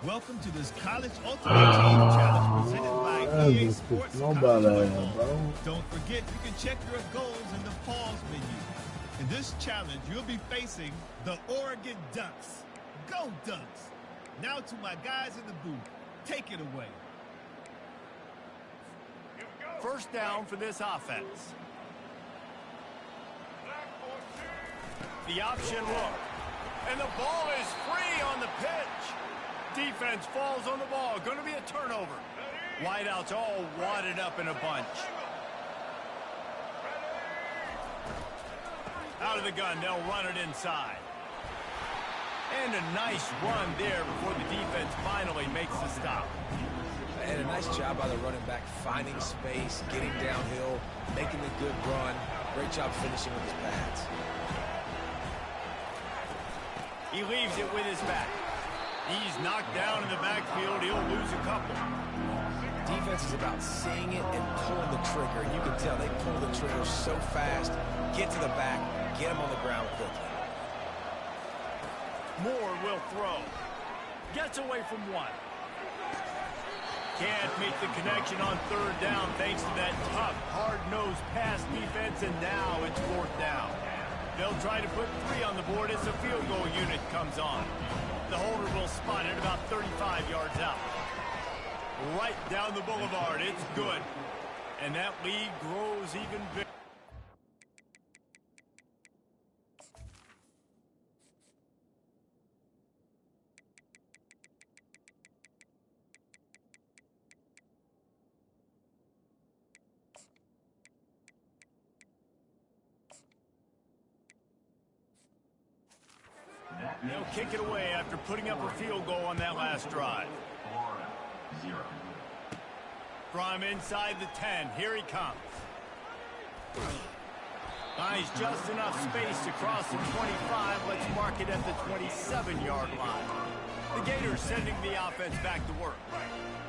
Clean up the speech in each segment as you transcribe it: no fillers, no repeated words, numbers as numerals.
Welcome to this College Ultimate Team Challenge presented by EA Sports College Football. Don't forget, you can check your goals in the pause menu. In this challenge, you'll be facing the Oregon Ducks. Go Ducks! Now to my guys in the booth. Take it away. First down for this offense. The option look. And the ball is free on the pitch. Defense falls on the ball. Going to be a turnover. Wideouts all wadded up in a bunch. Out of the gun, they'll run it inside. And a nice run there before the defense finally makes the stop. And a nice job by the running back, finding space, getting downhill, making a good run. Great job finishing with his pads. He leaves it with his back. He's knocked down in the backfield. He'll lose a couple. Defense is about seeing it and pulling the trigger. And you can tell they pull the trigger so fast, get to the back, get him on the ground quickly. Moore will throw. Gets away from one. Can't make the connection on third down thanks to that tough, hard-nosed pass defense, and now it's fourth down. They'll try to put 3 on the board as the field goal unit comes on. The holder will spot it about 35 yards out. Right down the boulevard. It's good. And that lead grows even bigger. They'll kick it away after putting up a field goal on that last drive. From inside the 10, here he comes. Finds just enough space to cross the 25. Let's mark it at the 27-yard line. The Gators sending the offense back to work.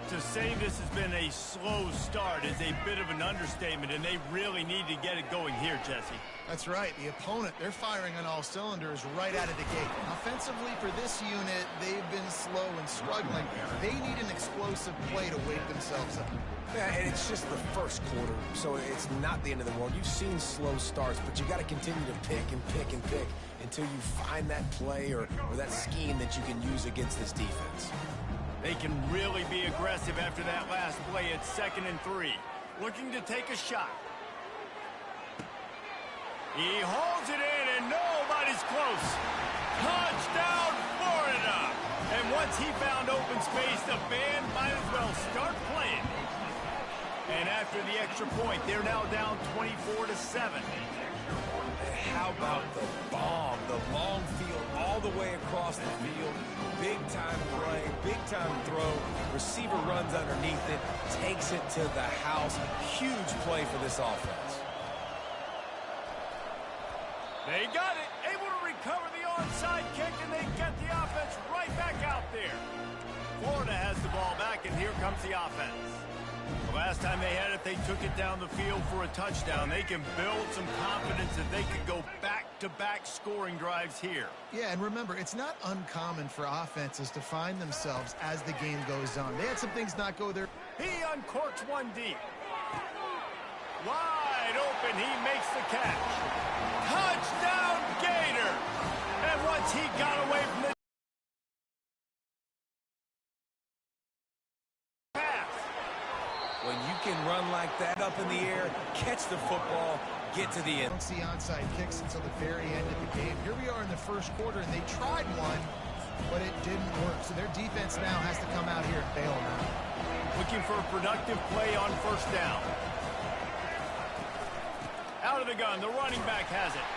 To say this has been a slow start is a bit of an understatement, and they really need to get it going here, Jesse. That's right. The opponent, they're firing on all cylinders right out of the gate. Offensively, for this unit, they've been slow and struggling. They need an explosive play to wake themselves up. Yeah, and it's just the first quarter, so it's not the end of the world. You've seen slow starts, but you got to continue to pick and pick and pick until you find that play or that scheme that you can use against this defense. They can really be aggressive after that last play. It's 2nd and 3. Looking to take a shot. He holds it in, and nobody's close. Touchdown, Florida! And once he found open space, the band might as well start playing. And after the extra point, they're now down 24-7. And how about the bomb, the long field all the way across the field? Big-time play, big-time throw. Receiver runs underneath it, takes it to the house. Huge play for this offense. They got it, able to recover the onside kick, and they get the offense right back out there. Florida has the ball back, and here comes the offense. The last time they had it, they took it down the field for a touchdown. They can build some confidence that they could go back-to-back scoring drives here. Yeah, and remember, it's not uncommon for offenses to find themselves as the game goes on. They had some things not go their... He uncorks one deep. Wide open, he makes the catch. Touchdown, Gator! And once he got away from the pass. When you can run like that up in the air, catch the football, get to the end. Don't see onside kicks until the very end of the game. Here we are in the first quarter, and they tried one, but it didn't work. So their defense now has to come out here and bail them out. Looking for a productive play on first down. Out of the gun, the running back has it.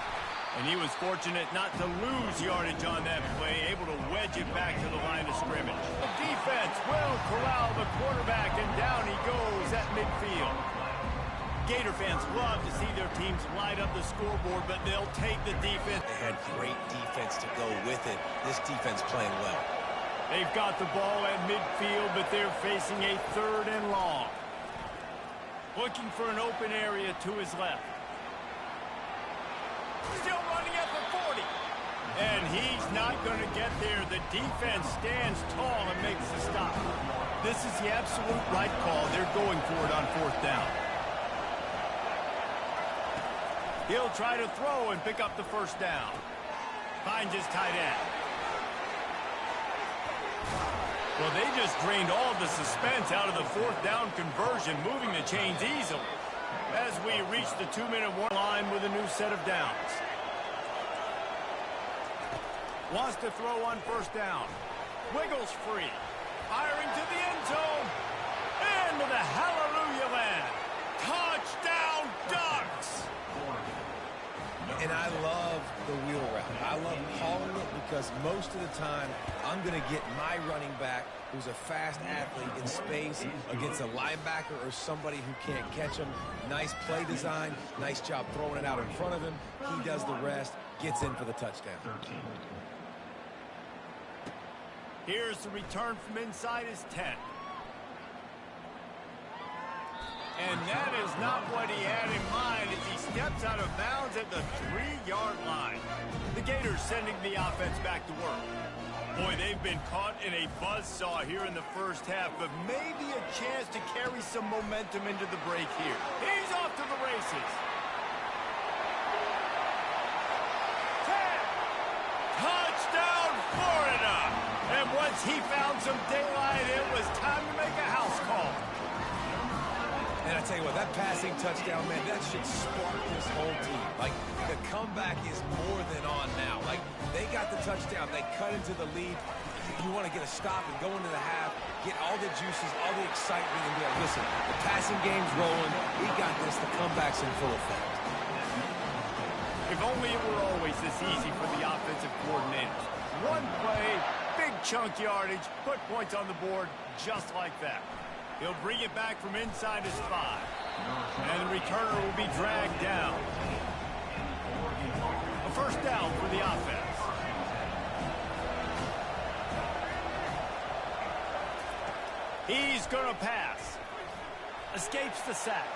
And he was fortunate not to lose yardage on that play, able to wedge it back to the line of scrimmage. The defense will corral the quarterback, and down he goes at midfield. Gator fans love to see their teams light up the scoreboard, but they'll take the defense. They had great defense to go with it. This defense playing well. They've got the ball at midfield, but they're facing a 3rd and long. Looking for an open area to his left. Still running at the 40. And he's not going to get there. The defense stands tall and makes the stop. This is the absolute right call. They're going for it on 4th down. He'll try to throw and pick up the 1st down. Finds his tight end. Well, they just drained all the suspense out of the 4th down conversion, moving the chains easily. As we reach the 2-minute warning line with a new set of downs. Wants to throw on 1st down. Wiggles free. Firing to the end zone. Into the hallelujah land. Touchdown Ducks! And I love the wheel route. I love calling it because most of the time I'm going to get my running back, who's a fast athlete, in space against a linebacker or somebody who can't catch him. Nice play design. Nice job throwing it out in front of him. He does the rest. Gets in for the touchdown. Here's the return from inside his 10. And that is not what he had in mind as he steps out of bounds at the 3-yard line. The Gators sending the offense back to work. Boy, they've been caught in a buzzsaw here in the 1st half, but maybe a chance to carry some momentum into the break here. He's off to the races. 10. Touchdown, Florida! And once he found some daylight, it was time to make a house call. And I tell you what, that passing touchdown, man, that should spark this whole team. Like, the comeback is more than on now. Like, they got the touchdown. They cut into the lead. You want to get a stop and go into the half, get all the juices, all the excitement, and be like, listen, the passing game's rolling. We got this. The comeback's in full effect. If only it were always this easy for the offensive coordinators. One play, big chunk yardage, put points on the board just like that. He'll bring it back from inside his 5. And the returner will be dragged down. A 1st down for the offense. He's going to pass. Escapes the sack.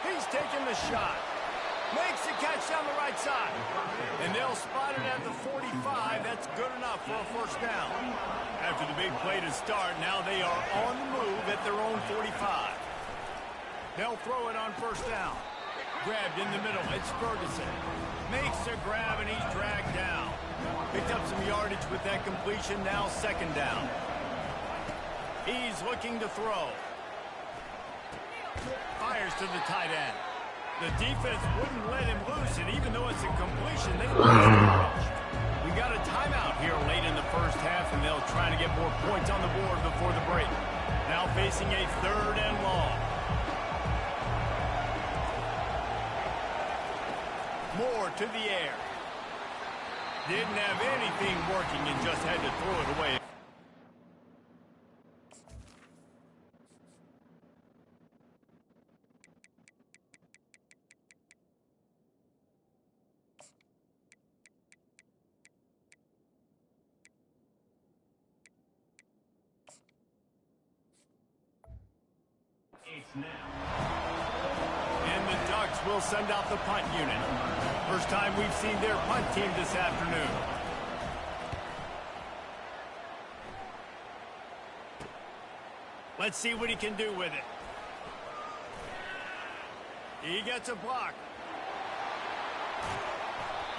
He's taking the shot. Makes the catch down the right side. And they'll spot it at the 45. That's good enough for a 1st down. After the big play to start, now they are on the move at their own 45. They'll throw it on 1st down. Grabbed in the middle. It's Ferguson. Makes the grab, and he's dragged down. Picked up some yardage with that completion. Now 2nd down. He's looking to throw. Fires to the tight end. The defense wouldn't let him loose, and even though it's a completion, they lost the rush. We got a timeout here late in the 1st half, and they'll try to get more points on the board before the break. Now facing a 3rd and long. Moore to the air. Didn't have anything working and just had to throw it away. And the Ducks will send out the punt unit. First time we've seen their punt team this afternoon. Let's see what he can do with it. He gets a block.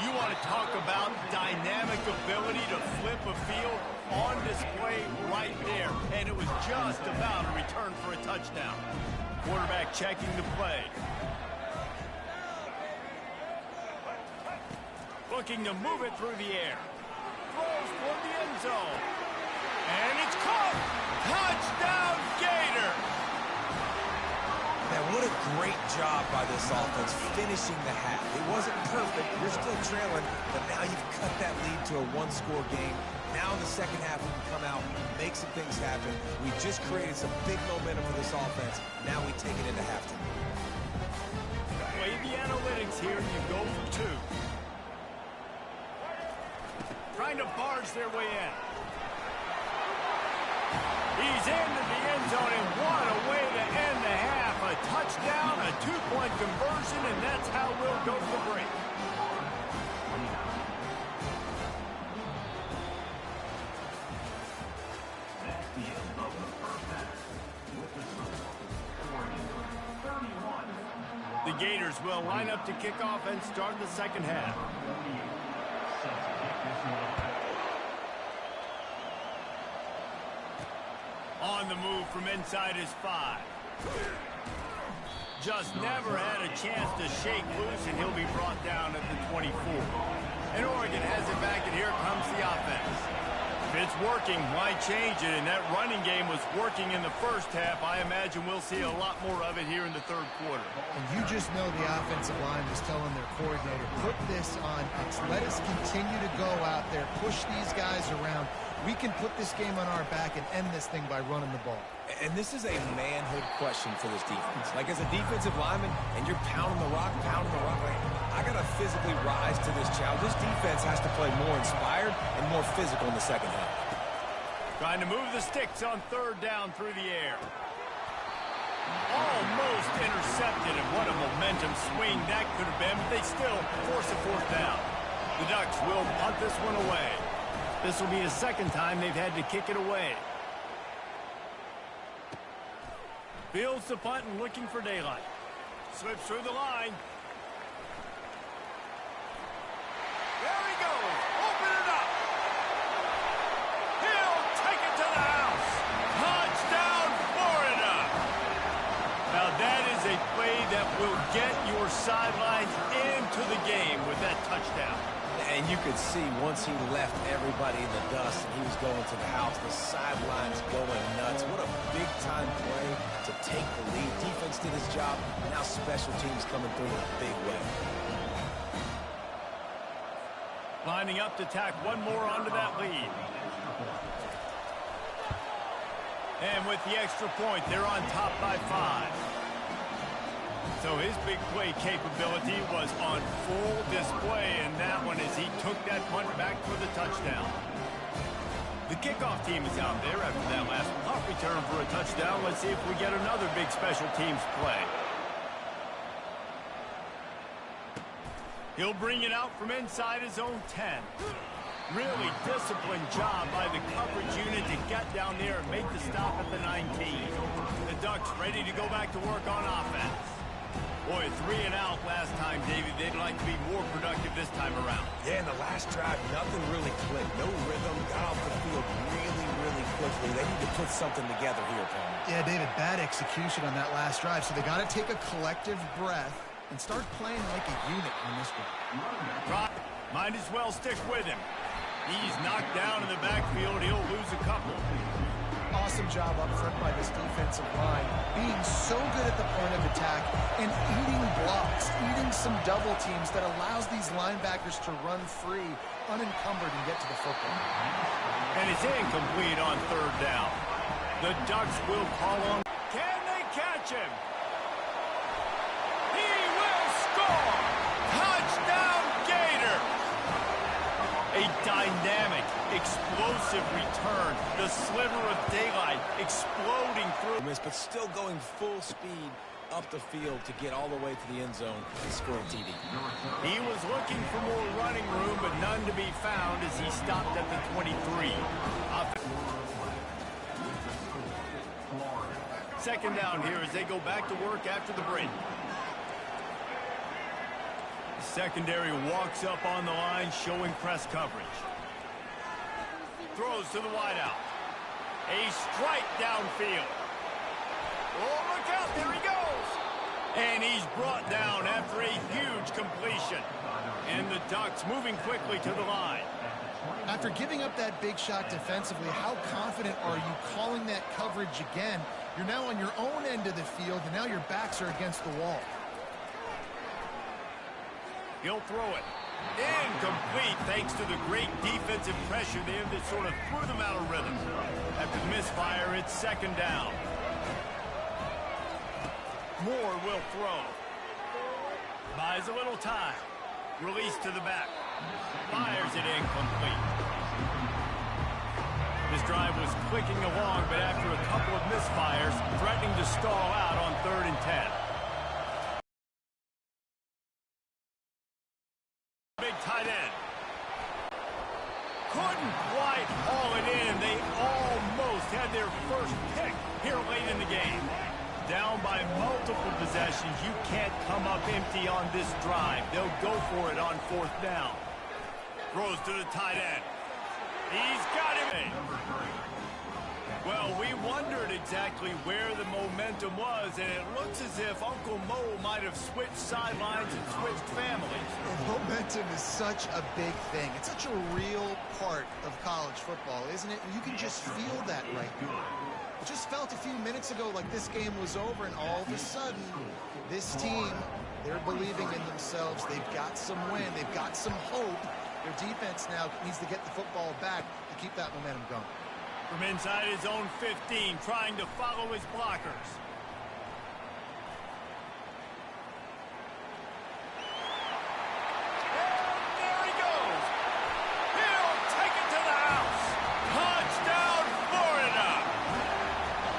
You want to talk about dynamic ability to flip a field on display right there. And it was just about a return for a touchdown. Quarterback checking the play. Looking to move it through the air. Throws for the end zone. And it's caught. Touchdown, Gator. Man, what a great job by this offense finishing the half. It wasn't perfect. You're still trailing, but now you've cut that lead to a one-score game. Now in the 2nd half, we can come out, make some things happen. We just created some big momentum for this offense. Now we take it into halftime. Play the analytics here, and you go for 2. Trying to barge their way in. He's into the end zone, and what a way to end the half. A touchdown, a 2-point conversion, and that's how we'll go to the break. Gators will line up to kick off and start the second half. On the move from inside his 5. Just never had a chance to shake loose, and he'll be brought down at the 24. And Oregon has it back, and here comes the offense. If it's working, why change it? And that running game was working in the first half. I imagine we'll see a lot more of it here in the third quarter. And you just know the offensive line was telling their coordinator, put this on us. Let us continue to go out there, push these guys around. We can put this game on our back and end this thing by running the ball. And this is a manhood question for this defense. Like, as a defensive lineman, and you're pounding the rock, like, I got to physically rise to this challenge. This defense has to play more inspired and more physical in the second half. Trying to move the sticks on third down through the air. Almost intercepted, and what a momentum swing that could have been, but they still force a fourth down. The Ducks will punt this one away. This will be the second time they've had to kick it away. Fields the punt and looking for daylight. Slips through the line. There he goes. Open it up. He'll take it to the house. Touchdown, Florida. Now that is a play that will get your sidelines into the game with that touchdown. And you could see once he left everybody in the dust and he was going to the house, the sidelines going nuts. What a big-time play to take the lead. Defense did his job. Now special teams coming through in a big way. Lining up to tack one more onto that lead. And with the extra point, they're on top by 5. So his big play capability was on full display in that one as he took that punt back for the touchdown. The kickoff team is out there after that last punt return for a touchdown. Let's see if we get another big special teams play. He'll bring it out from inside his own 10. Really disciplined job by the coverage unit to get down there and make the stop at the 19. The Ducks ready to go back to work on offense. Boy, 3 and out last time, David. They'd like to be more productive this time around. Yeah, in the last drive, nothing really clicked. No rhythm. Got off the field really quickly. They need to put something together here, Paul. Yeah, David, bad execution on that last drive. So they got to take a collective breath and start playing like a unit on this one. Might as well stick with him. He's knocked down in the backfield. He'll lose a couple. Awesome job up front by this defensive line, being so good at the point of attack and eating blocks, eating some double teams that allows these linebackers to run free, unencumbered, and get to the football. And it's incomplete on third down. The Ducks will call on. Can they catch him? He will score! Touchdown, Gator! A dynamic, explosive return. The sliver of daylight exploding through. But still going full speed up the field to get all the way to the end zone and score a TD. He was looking for more running room, but none to be found as he stopped at the 23. Second down here as they go back to work after the break. Secondary walks up on the line, showing press coverage. Throws to the wideout. A strike downfield. Oh, look out, there he goes. And he's brought down after a huge completion. And the Ducks moving quickly to the line. After giving up that big shot defensively, how confident are you calling that coverage again? You're now on your own end of the field, and now your backs are against the wall. He'll throw it. Incomplete thanks to the great defensive pressure there that sort of threw them out of rhythm. After the misfire, it's second down. Moore will throw. Buys a little time. Release to the back. Fires it incomplete. This drive was clicking along, but after a couple of misfires, threatening to stall out on 3rd and 10. Big tight end. Couldn't quite haul it in. They almost had their first pick here late in the game. Down by multiple possessions, you can't come up empty on this drive. They'll go for it on 4th down. Throws to the tight end. He's got him. Well, we wondered exactly where the momentum was, and it looks as if Uncle Mo might have switched sidelines and switched families. Momentum is such a big thing. It's such a real part of college football, isn't it? And you can just feel that right now. It just felt a few minutes ago like this game was over, and all of a sudden, this team, they're believing in themselves. They've got some wind. They've got some hope. Their defense now needs to get the football back to keep that momentum going. From inside his own 15, trying to follow his blockers. And there he goes. He'll take it to the house. Touchdown, Florida.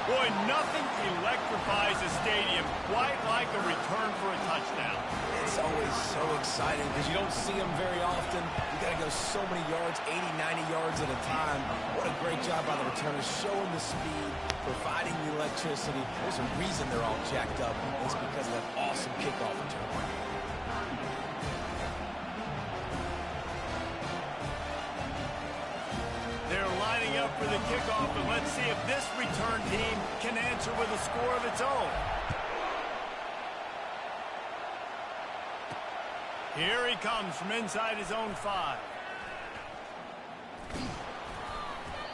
Boy, nothing electrifies a stadium quite like a return for a touchdown. It's always so exciting because you don't see them very often. You got to go so many yards, 80, 90 yards at a time. What a great job by the returners, showing the speed, providing the electricity. There's a reason they're all jacked up. It's because of that awesome kickoff return. They're lining up for the kickoff, and let's see if this return team can answer with a score of its own. Here he comes from inside his own 5.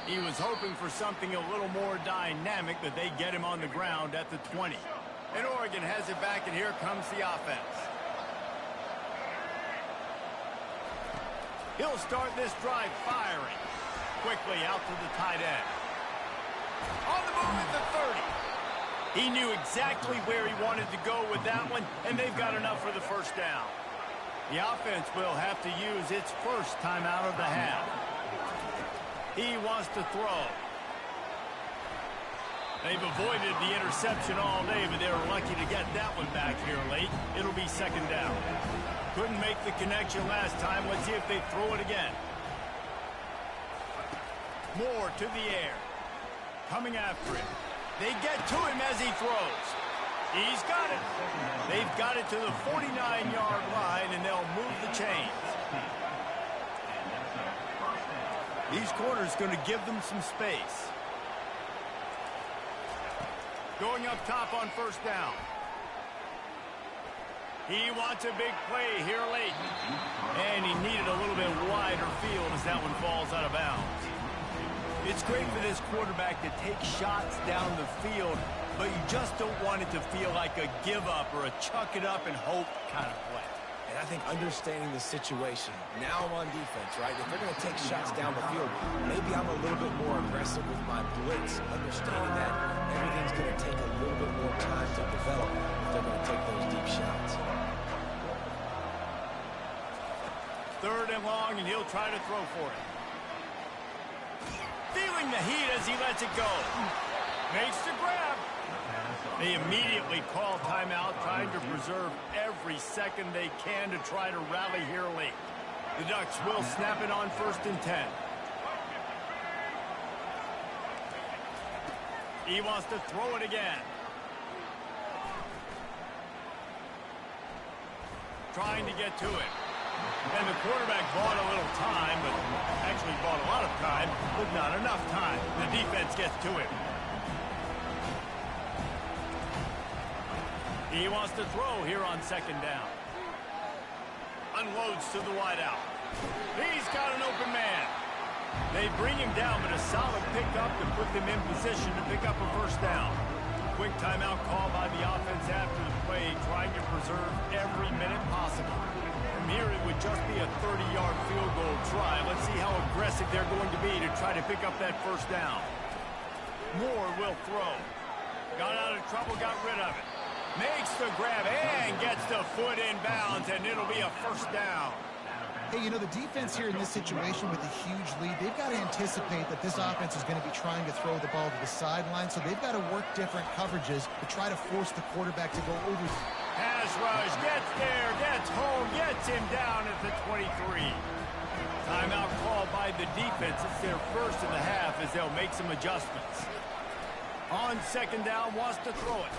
He was hoping for something a little more dynamic, but they get him on the ground at the 20. And Oregon has it back, and here comes the offense. He'll start this drive firing. Quickly out to the tight end. On the move at the 30. He knew exactly where he wanted to go with that one, and they've got enough for the first down. The offense will have to use its first timeout of the half. He wants to throw. They've avoided the interception all day, but they were lucky to get that one back here late. It'll be 2nd down. Couldn't make the connection last time. Let's see if they throw it again. Moore to the air. Coming after him. They get to him as he throws. He's got it. They've got it to the 49-yard line, and they'll move the chains. These corners going to give them some space. Going up top on 1st down. He wants a big play here late. And he needed a little bit wider field as that one falls out of bounds. It's great for this quarterback to take shots down the field, but you just don't want it to feel like a give-up or a chuck-it-up and hope kind of play. And I think understanding the situation, now I'm on defense, right? If they're going to take shots down the field, maybe I'm a little bit more aggressive with my blitz, understanding that everything's going to take a little bit more time to develop if they're going to take those deep shots. 3rd and long, and he'll try to throw for it. Feeling the heat as he lets it go. Makes the grab. They immediately call timeout, trying to preserve every second they can to try to rally here late. The Ducks will snap it on 1st and 10. He wants to throw it again. Trying to get to it. And the quarterback bought a little time, but actually bought a lot of time, but not enough time. The defense gets to him. He wants to throw here on 2nd down. Unloads to the wideout. He's got an open man. They bring him down, but a solid pickup to put them in position to pick up a 1st down. Quick timeout call by the offense after the play, trying to preserve every minute possible. From here, it would just be a 30-yard field goal try. Let's see how aggressive they're going to be to try to pick up that 1st down. Moore will throw. Got out of trouble, got rid of it. Makes the grab and gets the foot in bounds, and it'll be a 1st down. Hey, you know, the defense here in this situation with a huge lead, they've got to anticipate that this offense is going to be trying to throw the ball to the sideline, so they've got to work different coverages to try to force the quarterback to go over. Pass rush, gets there, gets home, gets him down at the 23. Timeout called by the defense. It's their first of the half as they'll make some adjustments. On second down, wants to throw it.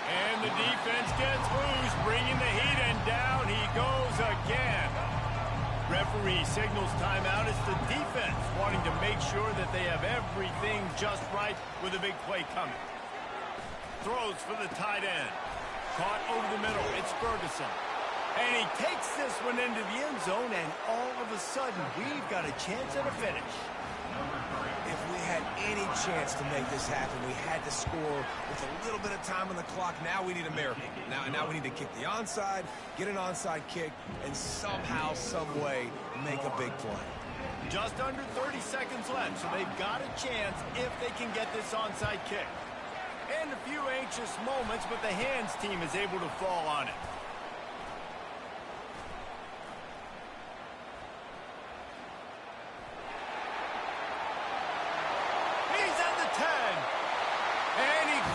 And the defense gets loose, bringing the heat, and down he goes again. Referee signals timeout. It's the defense wanting to make sure that they have everything just right with a big play coming. Throws for the tight end. Caught over the middle. It's Ferguson. And he takes this one into the end zone, and all of a sudden, we've got a chance at a finish. If we had any chance to make this happen, we had to score with a little bit of time on the clock. Now we need a miracle. Now we need to kick the onside, get an onside kick, and somehow, some way, make a big play. Just under 30 seconds left, so they've got a chance if they can get this onside kick. And a few anxious moments, but the hands team is able to fall on it.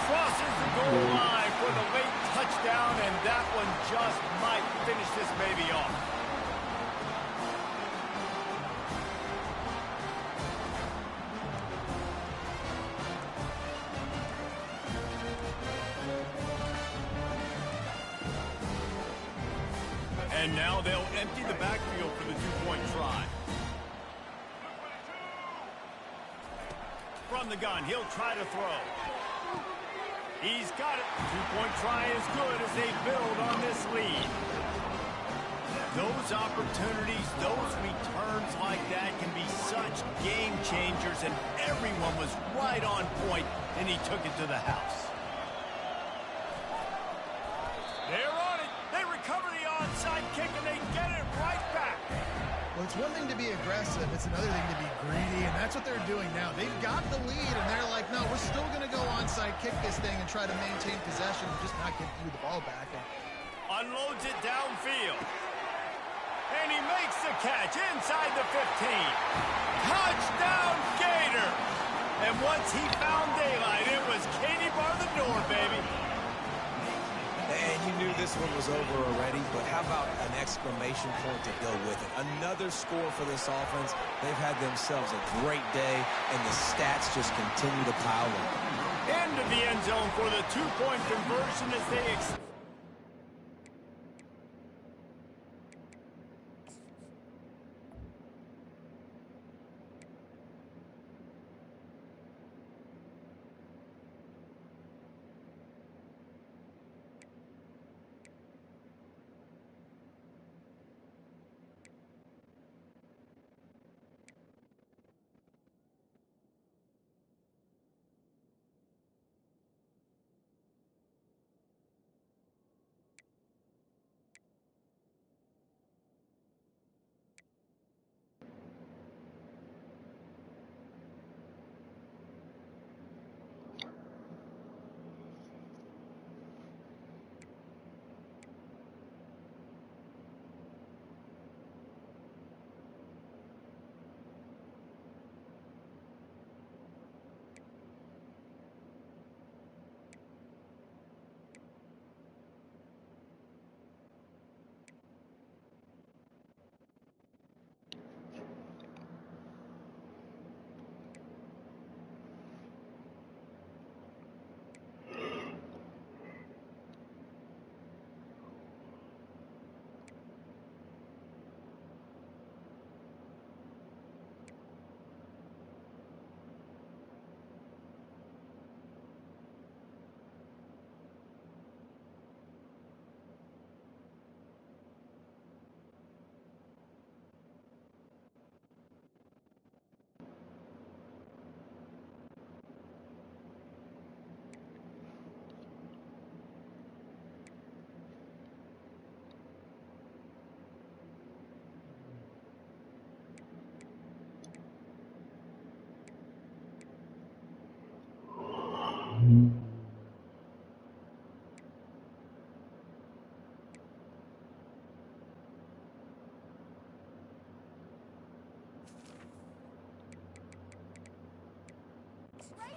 Crosses the goal line for the late touchdown, and that one just might finish this baby off. And now they'll empty the backfield for the two-point try. From the gun, he'll try to throw. He's got it. Two-point try is good as they build on this lead. Those opportunities, those returns like that can be such game changers, and everyone was right on point, and he took it to the house. They're on it. They recover the onside kick, and they get it right back. Well, it's one thing to be aggressive. It's another thing to be greedy, and that's what they're doing now. They've got the lead, and they're like, no, we're still going to go onside kick this thing and try to maintain possession and just not give you the ball back. Unloads it downfield. And he makes the catch inside the 15. Touchdown, Gator! And once he found daylight, it was Katie bar the door, baby. And you knew this one was over already, but how about an exclamation point to go with it? Another score for this offense. They've had themselves a great day, and the stats just continue to pile up. Into the end zone for the two-point conversion as they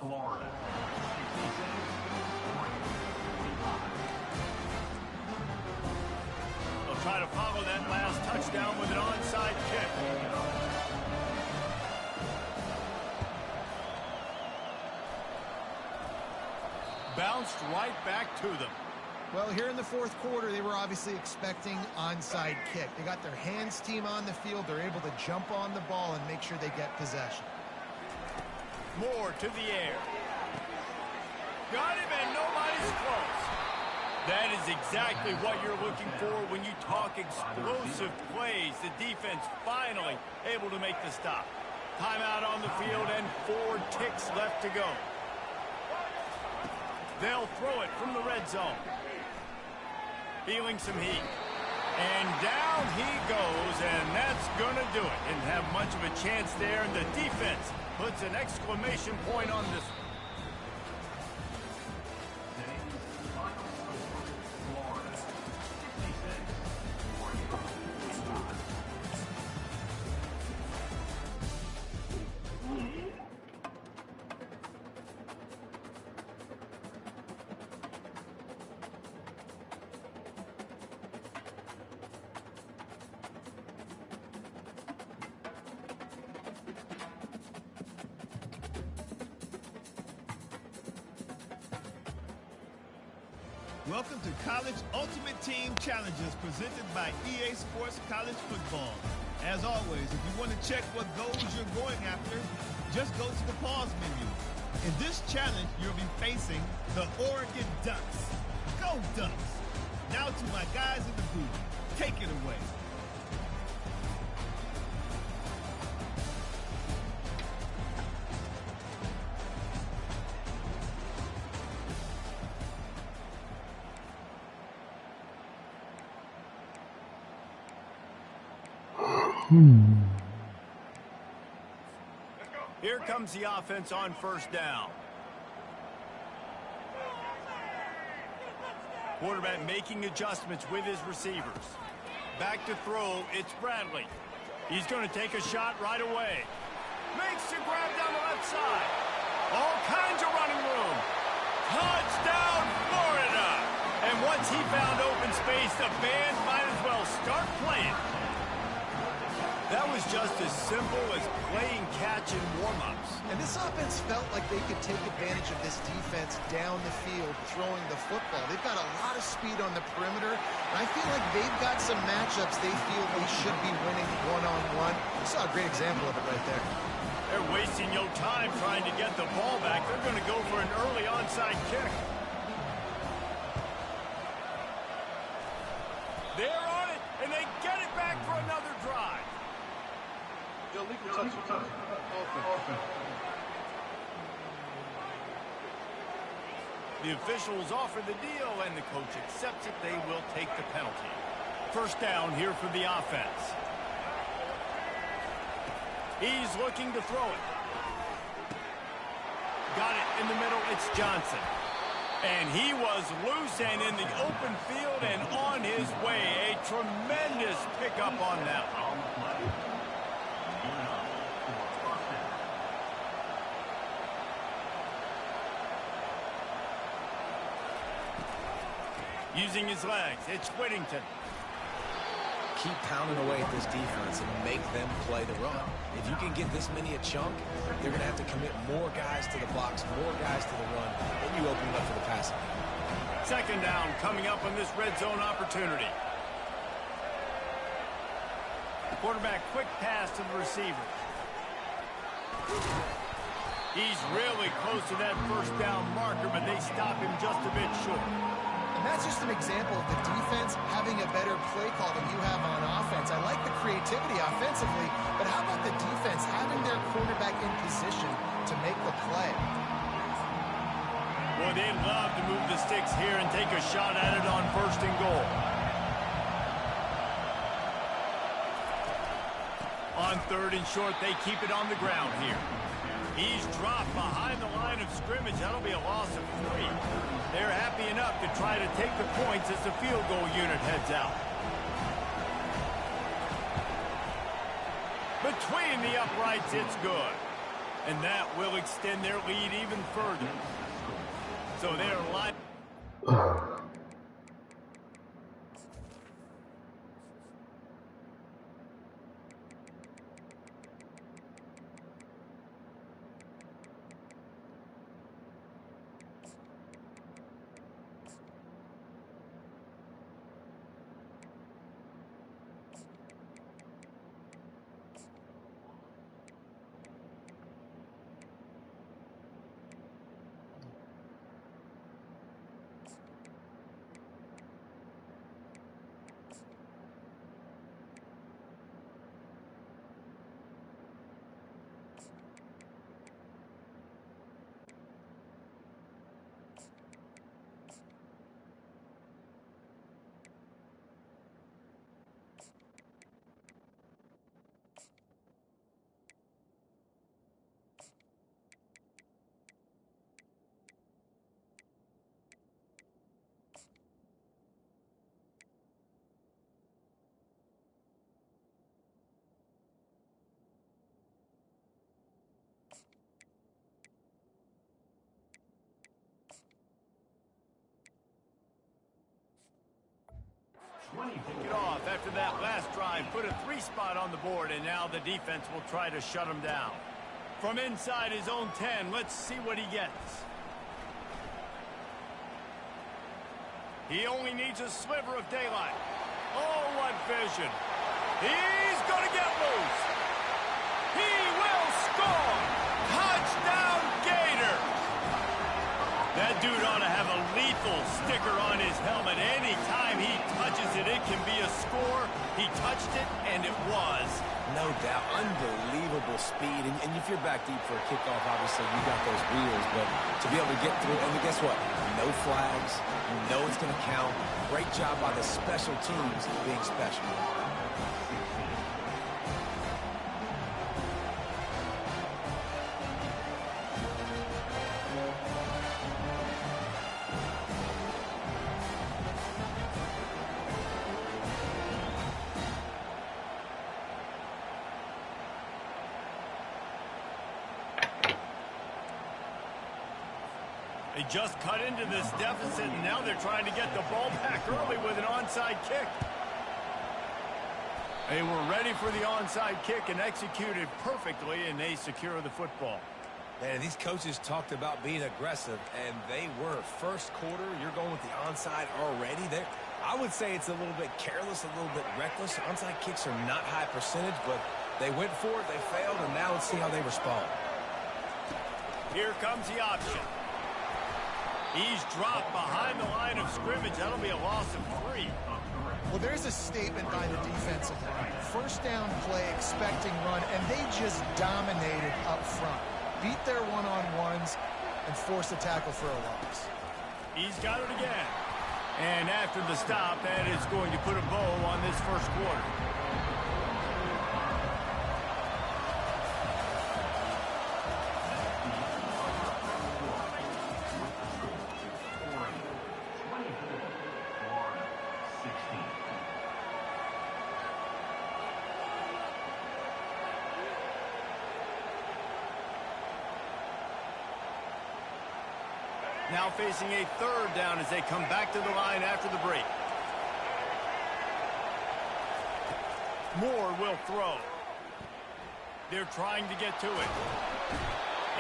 Florida. They'll try to follow that last touchdown with an onside kick. bounced right back to them. Well, here in the fourth quarter, they were obviously expecting onside kick. They got their hands team on the field. They're able to jump on the ball and make sure they get possession. More to the air. Got him, and nobody's close. That is exactly what you're looking for when you talk explosive plays. The defense finally able to make the stop. Timeout on the field and 4 ticks left to go. They'll throw it from the red zone. Feeling some heat. And down he goes, and that's going to do it. Didn't have much of a chance there, and the defense puts an exclamation point on this one. Welcome to College Ultimate Team Challenges presented by EA Sports College Football. As always, if you want to check what goals you're going after, just go to the pause menu. In this challenge, you'll be facing the Oregon Ducks. Go Ducks! Now to my guys in the booth. Take it away. Here comes the offense on first down. Quarterback making adjustments with his receivers. Back to throw, it's Bradley. He's going to take a shot right away. Makes the grab down the left side. All kinds of running room. Touchdown, Florida! And once he found open space, the band might as well start playing. That was just as simple as playing catch in warm-ups. And this offense felt like they could take advantage of this defense down the field, throwing the football. They've got a lot of speed on the perimeter, and I feel like they've got some matchups they feel they should be winning one-on-one. You saw a great example of it right there. They're wasting no time trying to get the ball back. They're going to go for an early onside kick. They're on it, and they get it back for another drive. The officials offer the deal, and the coach accepts it. They will take the penalty. First down here for the offense. He's looking to throw it. Got it in the middle. It's Johnson. And he was loose and in the open field and on his way. A tremendous pickup on that one. Using his legs, it's Whittington. Keep pounding away at this defense and make them play the run. If you can get this many a chunk, they're going to have to commit more guys to the box, more guys to the run, then you open it up for the passing. Second down coming up on this red zone opportunity. Quarterback quick pass to the receiver. He's really close to that first down marker, but they stop him just a bit short. And that's just an example of the defense having a better play call than you have on offense. I like the creativity offensively, but how about the defense having their quarterback in position to make the play? Boy, they'd love to move the sticks here and take a shot at it on first and goal. On third and short, they keep it on the ground here. He's dropped behind the line of scrimmage. That'll be a loss of 3. They're happy enough to try to take the points as the field goal unit heads out. Between the uprights, it's good. And that will extend their lead even further. So they're live. line, put a 3 spot on the board, and now the defense will try to shut him down. From inside his own 10, let's see what he gets. He only needs a sliver of daylight. Oh, what vision. He's going to get loose. He will score. Touchdown, Gator. That dude ought to have a lethal sticker on his helmet. Anytime he touches it, it can be a score. He touched it, and it was. No doubt. Unbelievable speed. And if you're back deep for a kickoff, obviously you got those wheels. But to be able to get through, and guess what? No flags. You know it's going to count. Great job by the special teams being special. They just cut into this deficit, and now they're trying to get the ball back early with an onside kick. They were ready for the onside kick and executed perfectly, and they secure the football. Man, these coaches talked about being aggressive, and they were. First quarter, you're going with the onside already. I would say it's a little bit careless, a little bit reckless. Onside kicks are not high percentage, but they went for it, they failed, and now let's see how they respond. Here comes the option. He's dropped behind the line of scrimmage. That'll be a loss of 3. Well, there's a statement by the defensive line. First down play, expecting run, and they just dominated up front. Beat their one-on-ones and force a tackle for a loss. He's got it again. And after the stop, that is going to put a bow on this first quarter. Now facing a third down as they come back to the line after the break. Moore will throw. They're trying to get to it.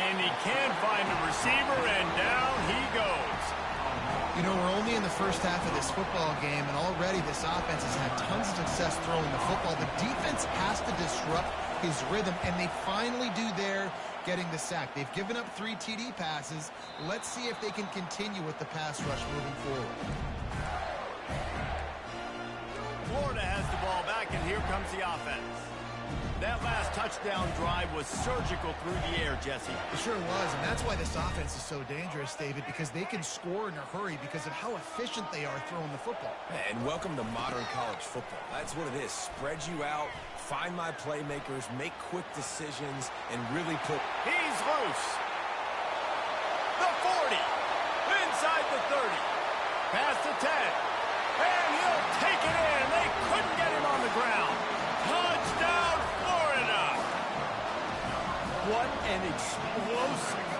And he can find the receiver, and down he goes. You know, we're only in the first half of this football game, and already this offense has had tons of success throwing the football. The defense has to disrupt his rhythm, and they finally do there, getting the sack. They've given up 3 TD passes. Let's see if they can continue with the pass rush moving forward. Florida has the ball back, and here comes the offense. That last touchdown drive was surgical through the air, Jesse. It sure was, and that's why this offense is so dangerous, David, because they can score in a hurry because of how efficient they are throwing the football. And welcome to modern college football. That's what it is. Spread you out, find my playmakers, make quick decisions, and really put... He's loose. The 40. Inside the 30. Past the 10. And he'll take it in. They couldn't get him on the ground. Touchdown, Florida. What an explosive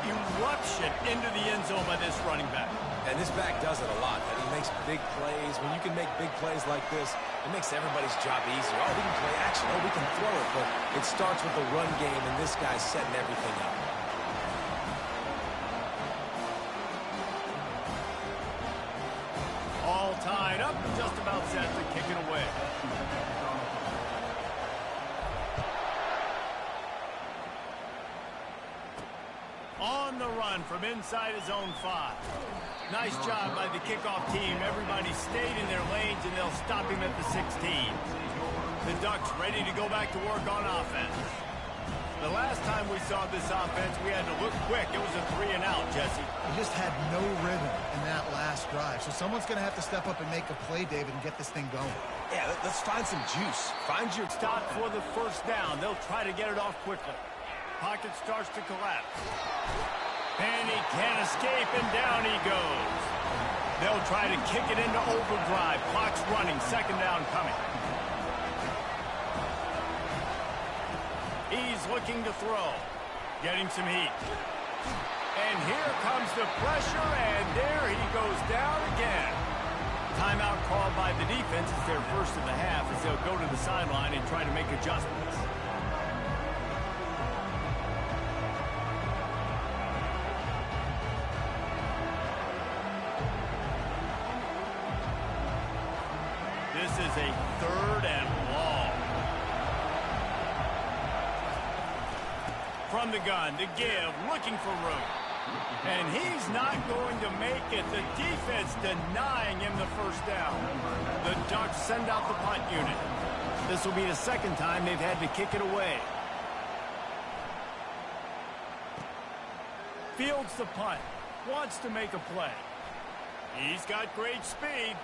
eruption into the end zone by this running back. And this back does it a lot. And he makes big plays. When you can make big plays like this, it makes everybody's job easier. Oh, we can play action. Oh, we can throw it. But it starts with the run game, and this guy's setting everything up. All tied up and just about set to kick it away. On the run from inside his own 5. Nice job by the kickoff team. Everybody stayed in their lanes, and they'll stop him at the 16. The Ducks ready to go back to work on offense. The last time we saw this offense, we had to look quick. It was a 3-and-out, Jesse. They just had no rhythm in that last drive. So someone's going to have to step up and make a play, David, and get this thing going. Yeah, let's find some juice. Find your... Stop for the first down. They'll try to get it off quickly. Pocket starts to collapse. And he can't escape, and down he goes. They'll try to kick it into overdrive. Clock's running. Second down coming. He's looking to throw. Getting some heat. And here comes the pressure, and there he goes down again. Timeout called by the defense. It's their first of the half as they'll go to the sideline and try to make adjustments. This is a 3rd and long. From the gun to give, looking for room. And he's not going to make it. The defense denying him the first down. The Ducks send out the punt unit. This will be the 2nd time they've had to kick it away. Fields the punt. Wants to make a play. He's got great speed.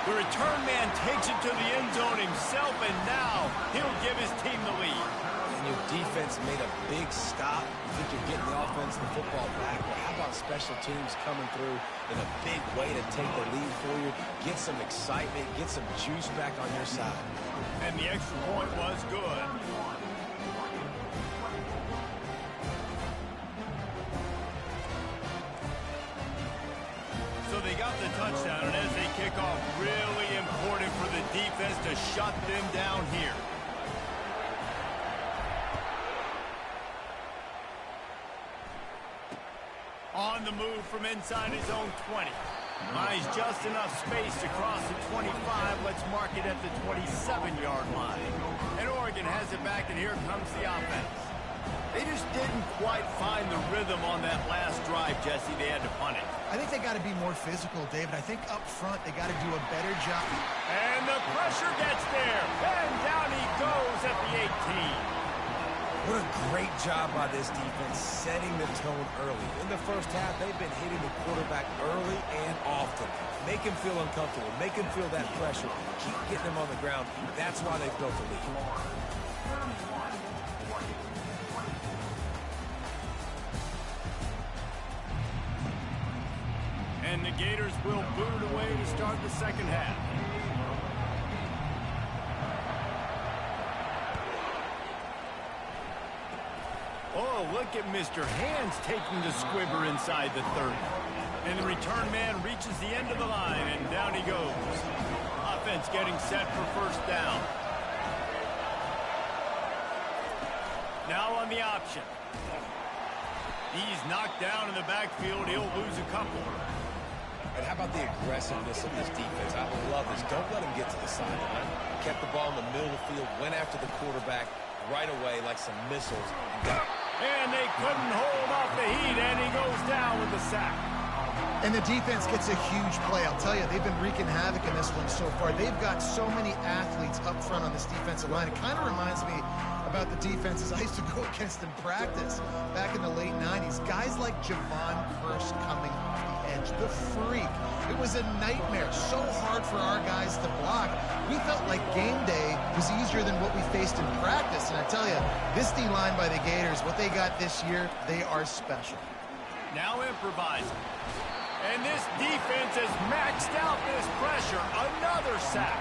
The return man takes it to the end zone himself, and now he'll give his team the lead. And your defense made a big stop. You think you're getting the offense and the football back. Well, how about special teams coming through in a big way to take the lead for you? Get some excitement, get some juice back on your side. And the extra point was good. So they got the touchdown, and as they kick off, really important for the defense to shut them down here. On the move from inside his own 20. Buys just enough space to cross the 25. Let's mark it at the 27-yard line. And Oregon has it back, and here comes the offense. They just didn't quite find the rhythm on that last drive, Jesse. They had to punt it. I think they got to be more physical, David. I think up front they got to do a better job. And the pressure gets there. And down he goes at the 18. What a great job by this defense setting the tone early. In the first half, they've been hitting the quarterback early and often. Make him feel uncomfortable. Make him feel that pressure. Keep getting him on the ground. That's why they've built the lead. And the Gators will boot it away to start the 2nd half. Oh, look at Mr. Hands taking the squibber inside the 30. And the return man reaches the end of the line, and down he goes. Offense getting set for 1st down. Now on the option. He's knocked down in the backfield. He'll lose a couple. And how about the aggressiveness of this defense? I love this. Don't let him get to the sideline. Kept the ball in the middle of the field, went after the quarterback right away like some missiles. And they couldn't hold off the heat, and he goes down with the sack. And the defense gets a huge play. I'll tell you, they've been wreaking havoc in this one so far. They've got so many athletes up front on this defensive line. It kind of reminds me about the defenses I used to go against in practice back in the late 90s. Guys like Javon Curse coming off the edge, the freak. It was a nightmare. So hard for our guys to block. We felt like game day was easier than what we faced in practice. And I tell you, this D-line by the Gators, what they got this year, they are special. Now improvising. And this defense has maxed out this pressure. Another sack.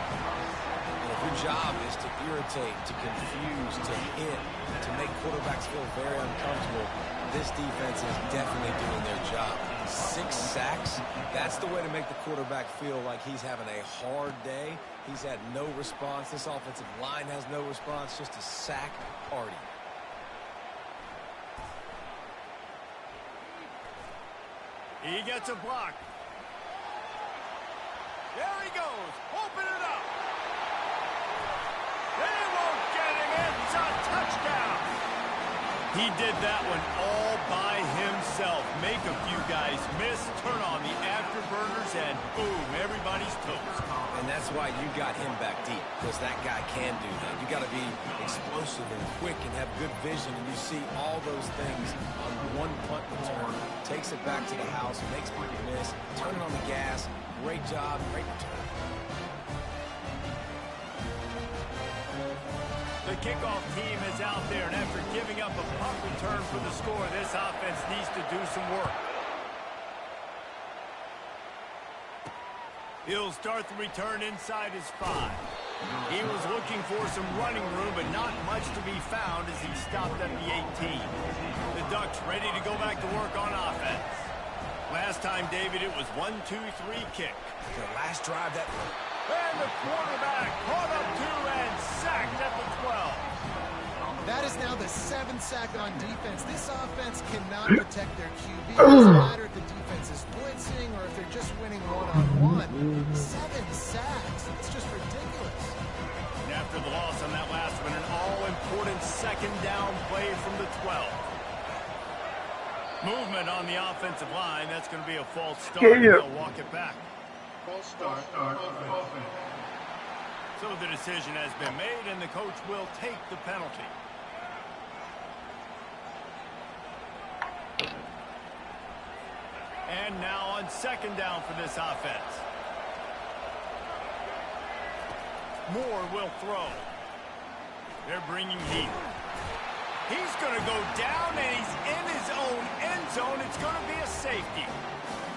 Your job is to irritate, to confuse, to hit, to make quarterbacks feel very uncomfortable. This defense is definitely doing their job. 6 sacks, that's the way to make the quarterback feel like he's having a hard day. He's had no response. This offensive line has no response, just a sack party. He gets a block. There he goes. Open it up. They won't get him. It's a touchdown. He did that one all by himself. Make a few guys miss, turn on the afterburners, and boom, everybody's toast. And that's why you got him back deep, because that guy can do that. You got to be explosive and quick and have good vision, and you see all those things on one punt return. Takes it back to the house, makes people miss, turning on the gas. Great job, great return. The kickoff team is out there, and after giving up a punt return for the score, this offense needs to do some work. He'll start the return inside his 5. He was looking for some running room, but not much to be found as he stopped at the 18. The Ducks ready to go back to work on offense. Last time, David, it was 1-2-3 kick. The last drive that... And the quarterback caught up 2 and sacked at the 12. That is now the 7th sack on defense. This offense cannot protect their QB. It doesn't matter if the defense is blitzing or if they're just winning one-on-one. 7 sacks. It's just ridiculous. And after the loss on that last one, an all-important second down play from the 12. Movement on the offensive line. That's going to be a false start. They'll walk it back. False start. So the decision has been made, and the coach will take the penalty. And now on second down for this offense. Moore will throw. They're bringing heat. He's going to go down, and he's in his own end zone. It's going to be a safety.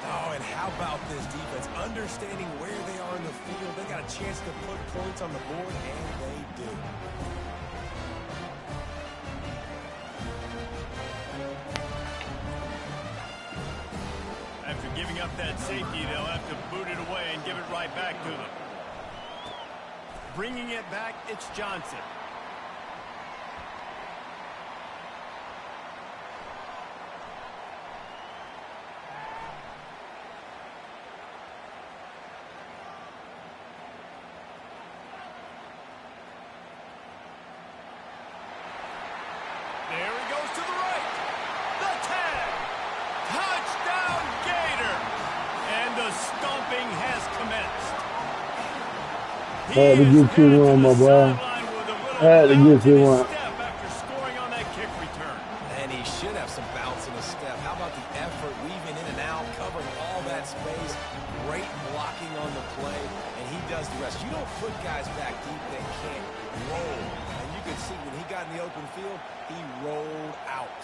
Oh, and how about this defense? Understanding where they are in the field. They got a chance to put points on the board, and they do. After giving up that safety, they'll have to boot it away and give it right back to them. Bringing it back, it's Johnson. There he goes to the right. The 10. Touchdown, Gator. And the stomping has commenced. Had to get you one, my boy. Had to get you one. After scoring on that kick return. And he should have some bounce in his step. How about the effort, weaving in and out, covering all that space, great blocking on the play, and he does the rest. You don't put guys back deep that can't roll. And you can see when he got in the open field, he rolled out.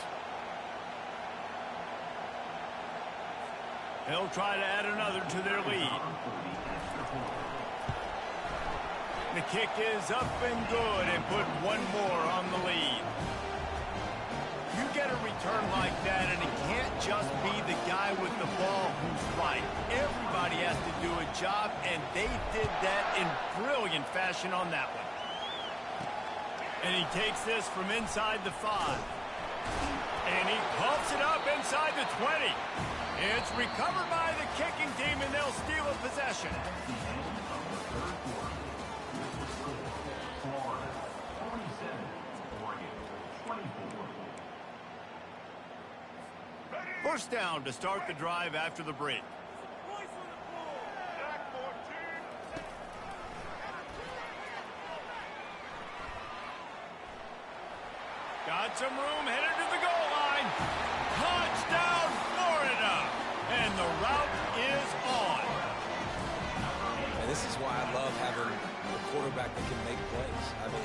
They'll try to add another to their lead. The kick is up and good and put one more on the lead. You get a return like that, and it can't just be the guy with the ball who's right. Everybody has to do a job, and they did that in brilliant fashion on that one. And he takes this from inside the 5. And he pumps it up inside the 20. It's recovered by the kicking team, and they'll steal a possession. First down to start the drive after the break. Got some room, headed to the goal line. Touchdown, Florida. And the route is on. And this is why I love having a quarterback that can make plays. I mean,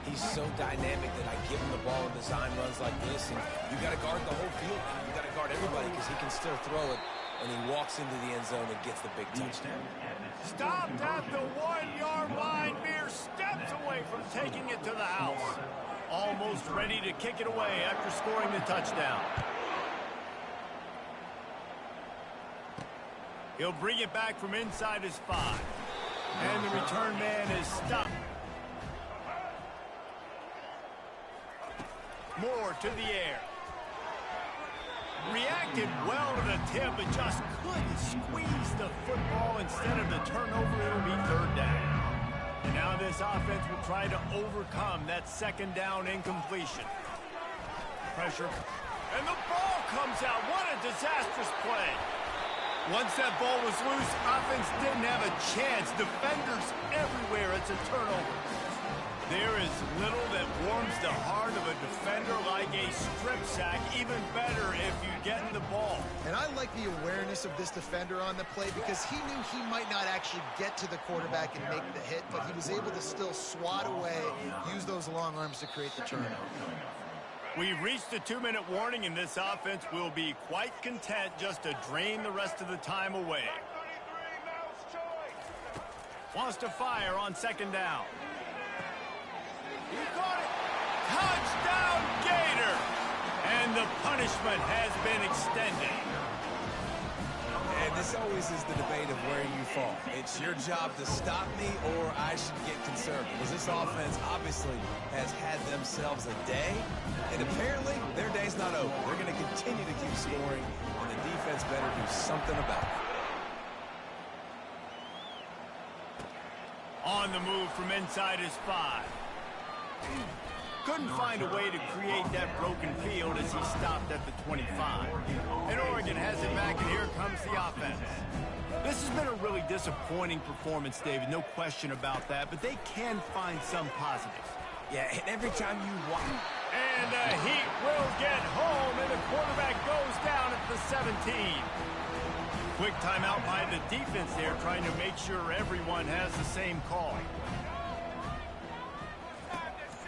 he's so dynamic that I give him the ball in design runs like this, and you got to guard the whole field. You got to guard everybody because he can still throw it, and he walks into the end zone and gets the big touchdown. Stopped at the 1-yard line, mere steps away from taking it to the house. Almost ready to kick it away after scoring the touchdown. He'll bring it back from inside his 5. And the return man is stopped. Moore to the air. Reacted well to the tip, but just couldn't squeeze the football. Instead of the turnover, it'll be third down. And now this offense will try to overcome that second down incompletion. Pressure. And the ball comes out. What a disastrous play. Once that ball was loose, offense didn't have a chance. Defenders everywhere. It's a turnover. There is little that warms the heart of a defender like a strip sack. Even better if you get the ball. And I like the awareness of this defender on the play because he knew he might not actually get to the quarterback and make the hit, but he was able to still swat away, use those long arms to create the turnover. We've reached the 2-minute warning, and this offense will be quite content just to drain the rest of the time away. Wants to fire on second down. He caught it. Touchdown, Gator! And the punishment has been extended. And this always is the debate of where you fall. It's your job to stop me or I should get conservative. Because this offense obviously has had themselves a day. And apparently their day's not over. They're going to continue to keep scoring. And the defense better do something about it. On the move from inside his 5. Couldn't find a way to create that broken field as he stopped at the 25. And Oregon has it back, and here comes the offense. This has been a really disappointing performance, David, no question about that, but they can find some positives. Yeah, and every time you watch... And the Heat will get home, and the quarterback goes down at the 17. Quick timeout by the defense there, trying to make sure everyone has the same call.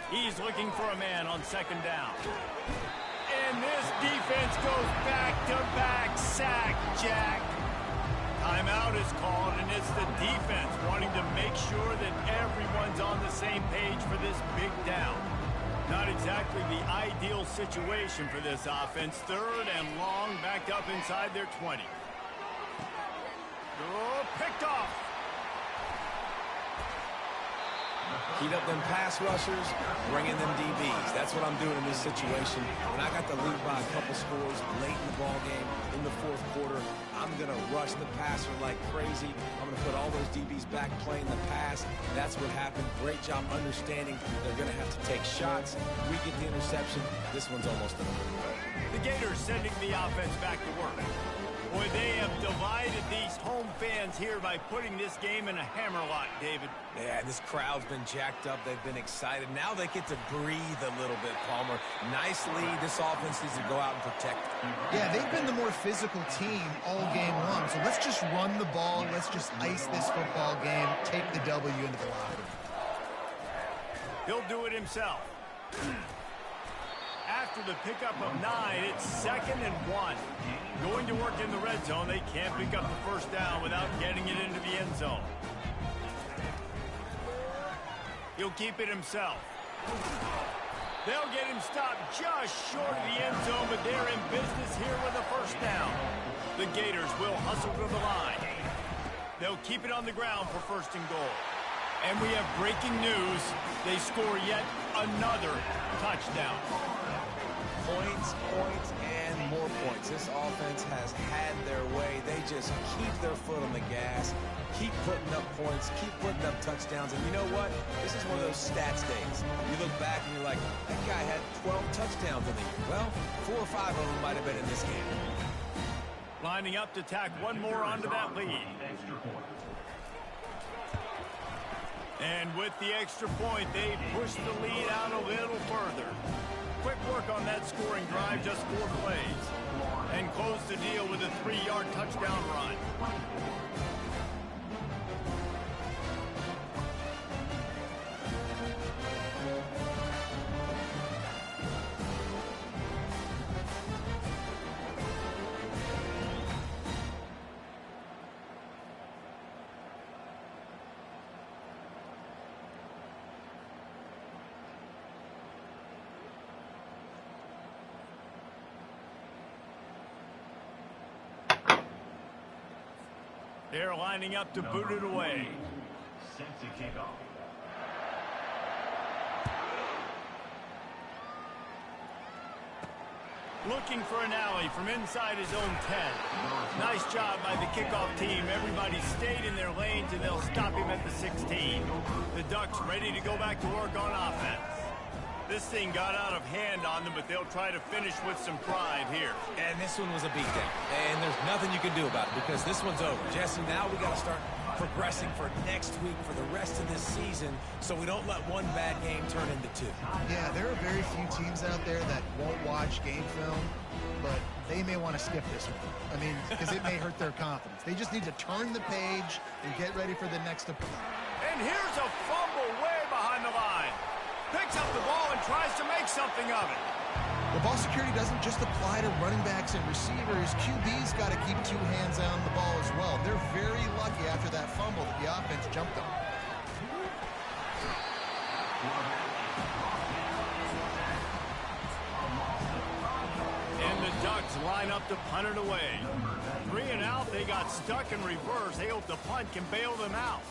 He's looking for a man on second down. And this defense goes back-to-back sack, Jack. Timeout is called, and it's the defense wanting to make sure that everyone's on the same page for this big down. Not exactly the ideal situation for this offense. Third and long, back up inside their 20. Oh, picked off. Heat up them pass rushers, bring in them DBs. That's what I'm doing in this situation. When I got the lead by a couple scores late in the ball game, in the fourth quarter, I'm going to rush the passer like crazy. I'm going to put all those DBs back playing the pass. That's what happened. Great job understanding they're going to have to take shots. We get the interception. This one's almost over. The Gators sending the offense back to work. Boy, they have divided these home fans here by putting this game in a hammerlock, David. Yeah, this crowd's been jacked up. They've been excited. Now they get to breathe a little bit, Palmer. Nice lead. This offense needs to go out and protect it. Yeah, they've been the more physical team all game long. So let's just run the ball. Let's just ice this football game. Take the W into the locker room. He'll do it himself. After the pickup of 9, it's 2nd and 1. Going to work in the red zone. They can't pick up the first down without getting it into the end zone. He'll keep it himself. They'll get him stopped just short of the end zone, but they're in business here with a first down. The Gators will hustle to the line. They'll keep it on the ground for 1st and goal. And we have breaking news. They score yet another touchdown. Points, and more points. This offense has had their way. They just keep their foot on the gas, keep putting up points, keep putting up touchdowns. And you know what? This is one of those stats days. You look back and you're like, that guy had 12 touchdowns in the year. Well, 4 or 5 of them might have been in this game. Lining up to tack one more onto that lead. And with the extra point, they push the lead out a little further. Quick work on that scoring drive, just 4 plays. And close the deal with a 3-yard touchdown run. They're lining up to boot it away. Looking for an alley from inside his own 10. Nice job by the kickoff team. Everybody stayed in their lanes, and they'll stop him at the 16. The Ducks ready to go back to work on offense. This thing got out of hand on them, but they'll try to finish with some pride here. And this one was a beatdown. And there's nothing you can do about it because this one's over. Jesse, now we got to start progressing for next week for the rest of this season so we don't let one bad game turn into 2. Yeah, there are very few teams out there that won't watch game film, but they may want to skip this one. I mean, because it may hurt their confidence. They just need to turn the page and get ready for the next opponent. And here's a fumble way behind the line. Picks up the ball and tries to make something of it. Well, ball security doesn't just apply to running backs and receivers. QB's got to keep two hands on the ball as well. They're very lucky after that fumble that the offense jumped them. And the Ducks line up to punt it away. 3 and out, they got stuck in reverse. They hope the punt can bail them out.